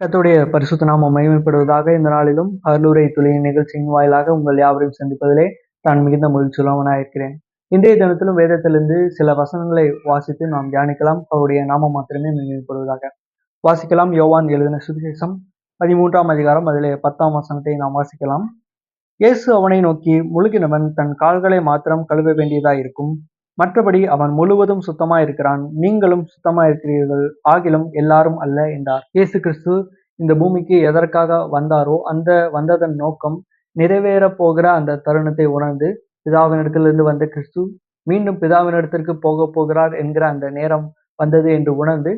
கர்த்தருடைய பரிசுத்த நாமம் மகிமைப்படுவதாக. இந்த நாளிலும் அருளுரை துளியின் நிகழ்ச்சியின் வாயிலாக உங்கள் யாவரையும் சந்திப்பதிலே நான் மிகுந்த மகிழ்ச்சியுள்ளவனாக இருக்கிறேன். இன்றைய தினத்திலும் வேதத்திலிருந்து சில வசனங்களை வாசித்து நாம் தியானிக்கலாம். அவருடைய நாமம் மாத்திரமே மகிமைப்படுவதாக. வாசிக்கலாம். யோவான் எழுதின சுவிசேஷம் 13ஆம் அதிகாரம் அதிலே 10ஆம் வசனத்தை நாம் வாசிக்கலாம். இயேசு அவனை நோக்கி, முழுகினவன் தன் கால்களை மாத்திரம் கழுவ வேண்டியதாயிருக்கும், மற்றபடி அவன் முழுவதும் சுத்தமாயிருக்கிறான். நீங்களும் சுத்தமாயிருக்கிறீர்கள், ஆகிலும் எல்லாரும் அல்ல என்றார். இயேசு கிறிஸ்து இந்த பூமிக்கு எதற்காக வந்தாரோ அந்த வந்ததன் நோக்கம் நிறைவேறப் போகிற அந்த தருணத்தை உணர்ந்து, பிதாவினிடத்திலிருந்து வந்த கிறிஸ்து மீண்டும் பிதாவினிடத்திற்கு போகப் போகிறார் என்கிற அந்த நேரம் வந்தது என்று உணர்ந்து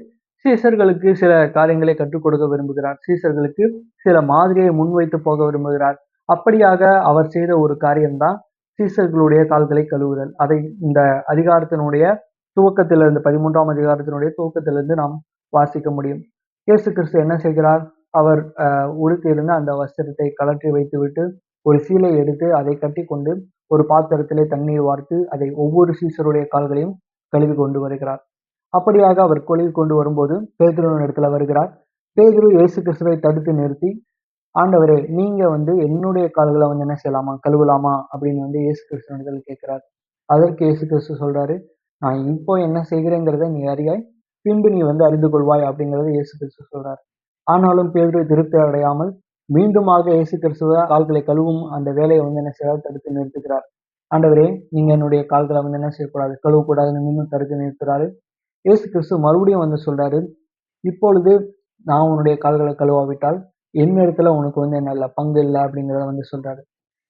சீசர்களுக்கு சில காரியங்களை கற்றுக் கொடுக்க விரும்புகிறார். சீசர்களுக்கு சில மாதிரியை முன்வைத்து போக விரும்புகிறார். அப்படியாக அவர் செய்த ஒரு காரியம்தான் சீசர்களுடைய கால்களை கழுவுதல். அதை இந்த அதிகாரத்தினுடைய துவக்கத்திலிருந்து 13ஆம் அதிகாரத்தினுடைய துவக்கத்திலிருந்து நாம் வாசிக்க முடியும். இயேசு கிறிஸ்து என்ன செய்கிறார்? அவர் உடுத்தியிருந்த அந்த வஸ்திரத்தை கழற்றி வைத்துவிட்டு ஒரு சீலை எடுத்து அதை கட்டி கொண்டு ஒரு பாத்திரத்திலே தண்ணீர் வார்த்து அதை ஒவ்வொரு சீசருடைய கால்களையும் கழுவி கொண்டு வருகிறார். அப்படியாக அவர் கழுவி கொண்டு வரும்போது பேதுருவின் இடத்துல வருகிறார். பேதுரு இயேசு கிறிஸ்துவை தடுத்து நிறுத்தி, ஆண்டவரே, நீங்க என்னுடைய கால்களை என்ன செய்யலாமா, கழுவலாமா அப்படின்னு இயேசு கிறிஸ்துவினிடத்துல கேட்கிறார். அதற்கு இயேசு கிறிஸ்து சொல்றாரு, நான் இப்போ என்ன செய்கிறேங்கிறத நீ அறியாய், பின்பு நீ அறிந்து கொள்வாய் அப்படிங்கறத இயேசு கிறிஸ்து சொல்றாரு. ஆனாலும் பேதுரு திருப்தி அடையாமல் மீண்டுமாக இயேசு கிறிஸ்துவ கால்களை கழுவும் அந்த வேலையை என்ன செய்ய தடுத்து நிறுத்துகிறார். ஆண்டவரே, நீங்க என்னுடைய கால்களை என்ன செய்யக்கூடாது, கழுவக்கூடாதுன்னு மீண்டும் தடுத்து நிறுத்துறாரு. இயேசு கிறிஸ்து மறுபடியும் சொல்றாரு, இப்பொழுது நான் உன்னுடைய கால்களை கழுவாவிட்டால் என் இடத்துல உனக்கு என்ன இல்லை, பங்கு இல்லை அப்படிங்கிறத சொல்றாரு.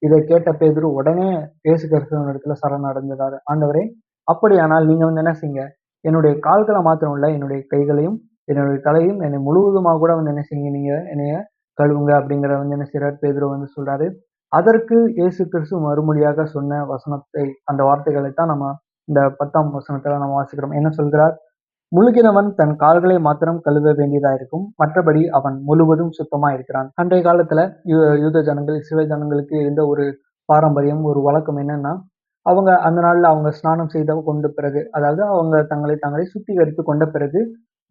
இதை கேட்ட பேதுரு உடனே இயேசு கிறிஸ்துவின் இடத்துல சரணடைஞ்சிறாரு. ஆண்டவரே, அப்படியானால் நீங்க என்ன செய்யுங்க, என்னுடைய கால்களை மாத்திரம் இல்ல, என்னுடைய கைகளையும் என்னுடைய தலையும் என்னை முழுவதுமாக கூட என்ன செய்யுங்க, நீங்க என்னைய கழுவுங்க அப்படிங்கிறத என்ன செய்யறாரு, பேதுரு சொல்றாரு. அதற்கு இயேசு கிறிஸ்து மறுமொழியாக சொன்ன வசனத்தை, அந்த வார்த்தைகளை தான் நம்ம இந்த 10ஆம் வசனத்துல நம்ம வாசிக்கிறோம். என்ன சொல்கிறார்? முழுகினவன் தன் கால்களை மாத்திரம் கழுவ வேண்டியதாயிருக்கும், மற்றபடி அவன் முழுவதும் சுத்தமா இருக்கிறான். அன்றைய காலத்துல யூத ஜனங்கள், இஸ்ரவேல் ஜனங்களுக்கு இருந்த ஒரு பாரம்பரியம், ஒரு வழக்கம் என்னன்னா, அவங்க அந்த நாள்ல அவங்க ஸ்நானம் செய்த கொண்ட பிறகு, அதாவது அவங்க தங்களை தாங்களே சுத்திகரித்து கொண்ட பிறகு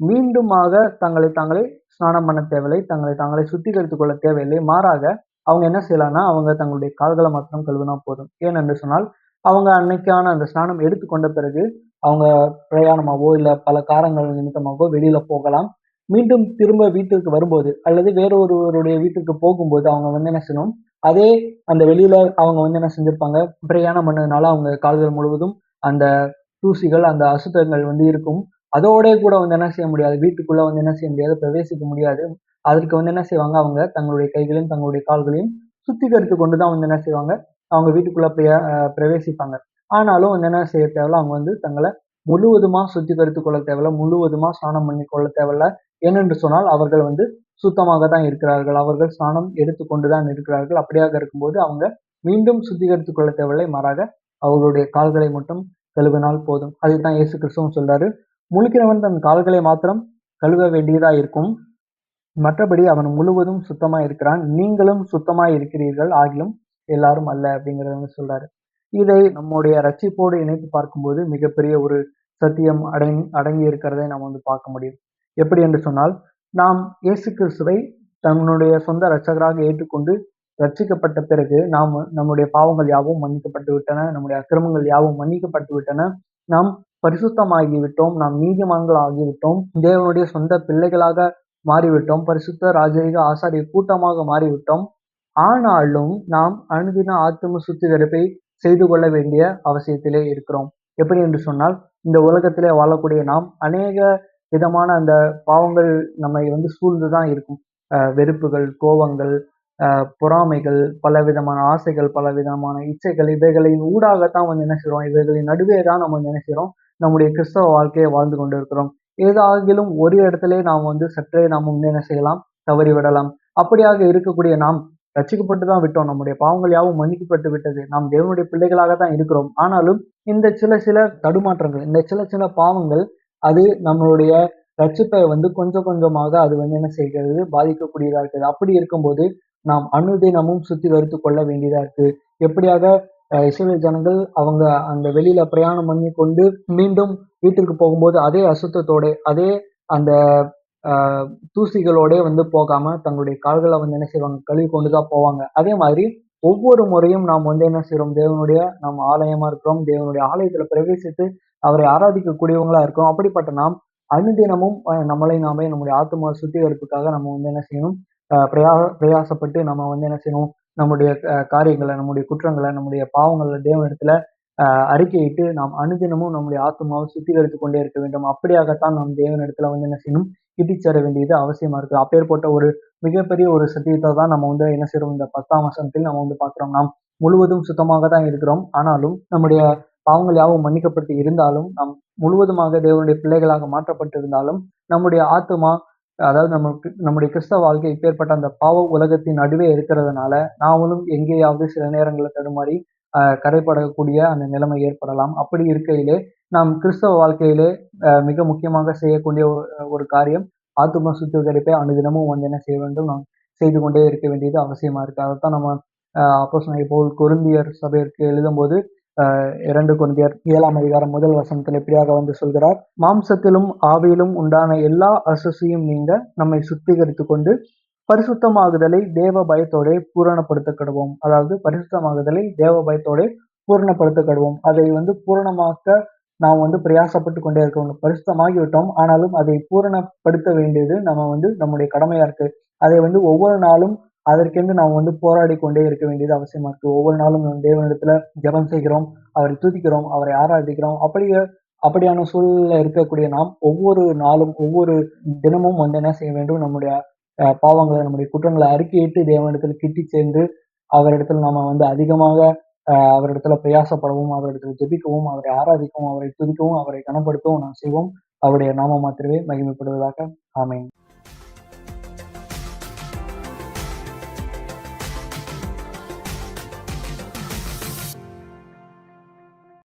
மீண்டுமாக தங்களை தாங்களே ஸ்நானம் பண்ண தேவையில்லை, தங்களை தாங்களே சுத்திகரித்துக் கொள்ள தேவையில்லை. மாறாக அவங்க என்ன செய்யலாம்னா, அவங்க தங்களுடைய கால்களை மாத்திரம் கழுவினா போதும். ஏனென்று சொன்னால், அவங்க அன்னைக்கான அந்த ஸ்நானம் எடுத்துக்கொண்ட பிறகு அவங்க பிரயாணமாவோ இல்ல பல காரணங்கள் நிமித்தமாகவோ வெளியில போகலாம். மீண்டும் திரும்ப வீட்டிற்கு வரும்போது அல்லது வேறொருவருடைய வீட்டுக்கு போகும்போது அவங்க என்ன செய்யணும், அதே அந்த வெளியில அவங்க என்ன செஞ்சிருப்பாங்க, பிரயாணம் பண்ணதுனால அவங்க கால்கள் முழுவதும் அந்த தூசிகள், அந்த அசுத்தங்கள் இருக்கும். அதோட கூட என்ன செய்ய முடியாது, வீட்டுக்குள்ள என்ன செய்ய முடியாது, பிரவேசிக்க முடியாது. அதற்கு என்ன செய்வாங்க, அவங்க தங்களுடைய கைகளையும் தங்களுடைய கால்களையும் சுத்திகரித்து கொண்டுதான் என்ன செய்வாங்க, அவங்க வீட்டுக்குள்ள பிரவேசிப்பாங்க. ஆனாலும் என்ன செய்ய தேவையில்ல, அவங்க தங்களை முழுவதுமா சுத்திகரித்துக் கொள்ள தேவையில்ல, முழுவதுமா ஸ்நானம் பண்ணி கொள்ள தேவையில்ல. ஏனென்று சொன்னால் அவர்கள் சுத்தமாக தான் இருக்கிறார்கள், அவர்கள் ஸ்நானம் எடுத்துக்கொண்டுதான் இருக்கிறார்கள். அப்படியாக இருக்கும்போது அவங்க மீண்டும் சுத்திகரித்துக் கொள்ள தேவையில்லை, மாறாக அவர்களுடைய கால்களை மட்டும் கழுவினால் போதும். அதுதான் இயேசு கிறிஸ்துவும் சொல்றாரு, முழுக்கிறவன் தன் கால்களை மாத்திரம் கழுவ வேண்டியதா இருக்கும், மற்றபடி அவன் முழுவதும் சுத்தமா இருக்கிறான். நீங்களும் சுத்தமாய் இருக்கிறீர்கள், ஆகிலும் எல்லாரும் அல்ல அப்படிங்கிறத சொல்றாரு. இதை நம்முடைய ரட்சிப்போடு இணைத்து பார்க்கும்போது மிகப்பெரிய ஒரு சத்தியம் அடங்கி இருக்கிறதை நாம் பார்க்க முடியும். எப்படி என்று சொன்னால், நாம் இயேசு கிறிஸ்துவை தன்னுடைய சொந்த இரட்சகராக ஏற்றுக்கொண்டு ரட்சிக்கப்பட்ட பிறகு நாம் நம்முடைய பாவங்கள் யாவும் மன்னிக்கப்பட்டு விட்டன, நம்முடைய அக்கிரமங்கள் யாவும் மன்னிக்கப்பட்டு விட்டன, நாம் பரிசுத்தமாகிவிட்டோம், நாம் நீதிமான்கள் ஆகிவிட்டோம், தேவனுடைய சொந்த பிள்ளைகளாக மாறிவிட்டோம், பரிசுத்த ராஜரீக ஆசாரிய கூட்டமாக மாறிவிட்டோம். ஆனாலும் நாம் அனுதின ஆத்தும சுத்திகரிப்பை செய்து கொள்ள வேண்டிய அவசியத்திலே இருக்கிறோம். எப்படி என்று சொன்னால், இந்த உலகத்திலே வாழக்கூடிய நாம் அநேக விதமான அந்த பாவங்கள் நம்மை சூழ்ந்துதான் இருக்கும். வெறுப்புகள், கோபங்கள், பொறாமைகள், பல விதமான ஆசைகள், பல விதமான இச்சைகள், இவைகளின் ஊடாகத்தான் என்ன செய்றோம், இவைகளின் நடுவே தான் நம்ம என்ன செய்றோம், நம்முடைய கிறிஸ்தவ வாழ்க்கையை வாழ்ந்து கொண்டிருக்கிறோம். ஏதாகிலும் ஒரு இடத்திலே நாம் சற்றே நாம் என்ன செய்யலாம், தவறிவிடலாம். அப்படியாக இருக்கக்கூடிய நாம் ரட்சிக்கப்பட்டு தான் விட்டோம், நம்முடைய பாவங்கள் யாவும் மன்னிக்கப்பட்டு விட்டது, நாம் தேவனுடைய பிள்ளைகளாக தான் இருக்கிறோம். ஆனாலும் இந்த சில தடுமாற்றங்கள், இந்த சில பாவங்கள், அது நம்மளுடைய ரட்சிப்பை கொஞ்சம் கொஞ்சமாக அது என்ன செய்கிறது, பாதிக்கக்கூடியதா இருக்குது. அப்படி இருக்கும்போது நாம் அனுதினமும் சுத்திகரித்துக் கொள்ள வேண்டியதா இருக்கு. எப்படியாக இஸ்ரவேல் ஜனங்கள் அவங்க அந்த வெளியில பிரயாணம் பண்ணி கொண்டு மீண்டும் வீட்டிற்கு போகும்போது அதே அசுத்தத்தோட, அதே அந்த தூசிகளோடே வந்து போகாம தங்களுடைய கால்களை வந்து என்ன செய்வாங்க, கழுவி கொண்டு தான் போவாங்க. அதே மாதிரி ஒவ்வொரு முறையும் நாம் வந்து என்ன செய்றோம், தேவனுடைய நம்ம ஆலயமா இருக்கிறோம். தேவனுடைய ஆலயத்துல பிரவேசித்து அவரை ஆராதிக்கக்கூடியவங்களா இருக்கிறோம். அப்படிப்பட்ட நாம் அனுதினமும் நம்மளை நாமே நம்முடைய ஆத்தும சுத்திகரிப்புக்காக நம்ம வந்து என்ன செய்யணும், பிரயாசப்பட்டு நம்ம வந்து என்ன செய்யணும், நம்முடைய காரியங்கள, நம்முடைய குற்றங்கள, நம்முடைய பாவங்கள தேவனிடத்துல அறிக்கையிட்டு நாம் அனுதினமும் நம்முடைய ஆத்துமாவை சுத்திகரித்துக் கொண்டே இருக்க வேண்டும். அப்படியாகத்தான் நாம் தேவனிடத்துல வந்து என்ன செய்யணும், கிட்டிச் சேர வேண்டியது அவசியமா இருக்கு. அப்பேற்பட்ட ஒரு மிகப்பெரிய ஒரு சத்தியத்தை தான் நம்ம வந்து என்ன செய்றோம், இந்த 10ஆம் வசனத்தில் நம்ம வந்து பார்க்கிறோம். நாம் முழுவதும் சுத்தமாக தான் இருக்கிறோம். ஆனாலும் நம்முடைய பாவங்கள் யாவும் மன்னிக்கப்பட்டு இருந்தாலும், நாம் முழுவதுமாக தேவனுடைய பிள்ளைகளாக மாற்றப்பட்டிருந்தாலும், நம்முடைய ஆத்துமா அதாவது நமக்கு நம்முடைய கிறிஸ்தவ வாழ்க்கை இப்பேற்பட்ட அந்த பாவ உலகத்தின் நடுவே இருக்கிறதுனால, நாமளும் எங்கேயாவது சில நேரங்கள்ல தடுமாறி கரைபடக்கூடிய அந்த நிலைமை ஏற்படலாம். அப்படி இருக்கையிலே, நாம் கிறிஸ்தவ வாழ்க்கையிலே மிக முக்கியமாக செய்யக்கூடிய ஒரு காரியம், ஆத்தும சுத்திகரிப்பை அனுதினமும் வந்து என்ன செய்ய வேண்டும், நாம் செய்து கொண்டே இருக்க வேண்டியது அவசியமா இருக்கு. அதத்தான் நம்ம அப்போஸ்தலனாகிய பவுல் கொரிந்தியர் சபையிற்கு எழுதும்போது, 2 கொரிந்தியர் 7ஆம் அதிகாரம் 1 வசனத்தில் இப்படியாக வந்து சொல்கிறார். மாம்சத்திலும் ஆவியிலும் உண்டான எல்லா அசுசியும் நீங்க நம்மை சுத்திகரித்துக் கொண்டு பரிசுத்தமாகுதலை தேவ பயத்தோடே பூரணப்படுத்த கடவோம். அதாவது பரிசுத்தமாகுதலை தேவ பயத்தோடே பூரணப்படுத்த கடவோம். அதை வந்து பூரணமாக்க நாம் வந்து பிரயாசப்பட்டு கொண்டே இருக்கணும். பரிசுத்தமாகி விட்டோம். ஆனாலும் அதை பூரணப்படுத்த வேண்டியது நம்ம வந்து நம்முடைய கடமையா இருக்கு. அதை வந்து ஒவ்வொரு நாளும் அதற்கென்று நாம் வந்து போராடி கொண்டே இருக்க வேண்டியது அவசியமா இருக்கு. ஒவ்வொரு நாளும் நம் தேவனிடத்துல ஜெபம் செய்கிறோம், அவரை துதிக்கிறோம், அவரை ஆராதிக்கிறோம். அப்படியான சூழல்ல இருக்கக்கூடிய நாம் ஒவ்வொரு நாளும், ஒவ்வொரு தினமும் வந்து என்ன செய்ய வேண்டும், நம்முடைய பாவங்களை, நம்முடைய குற்றங்களை அறிக்கையிட்டு தேவனிடத்தில் கிட்டிச் சேர்ந்து, அவரிடத்தில் நாம வந்து அதிகமாக அவரிடத்துல பிரயாசப்படவும், அவரிடத்தில் ஜெபிக்கவும், அவரை ஆராதிக்கவும், அவரை துதிக்கவும், அவரை கனப்படுத்தவும் நாம் செய்வோம். அவருடைய நாமம் மாத்திரமே மகிமைப்படுவதாக. ஆமென்.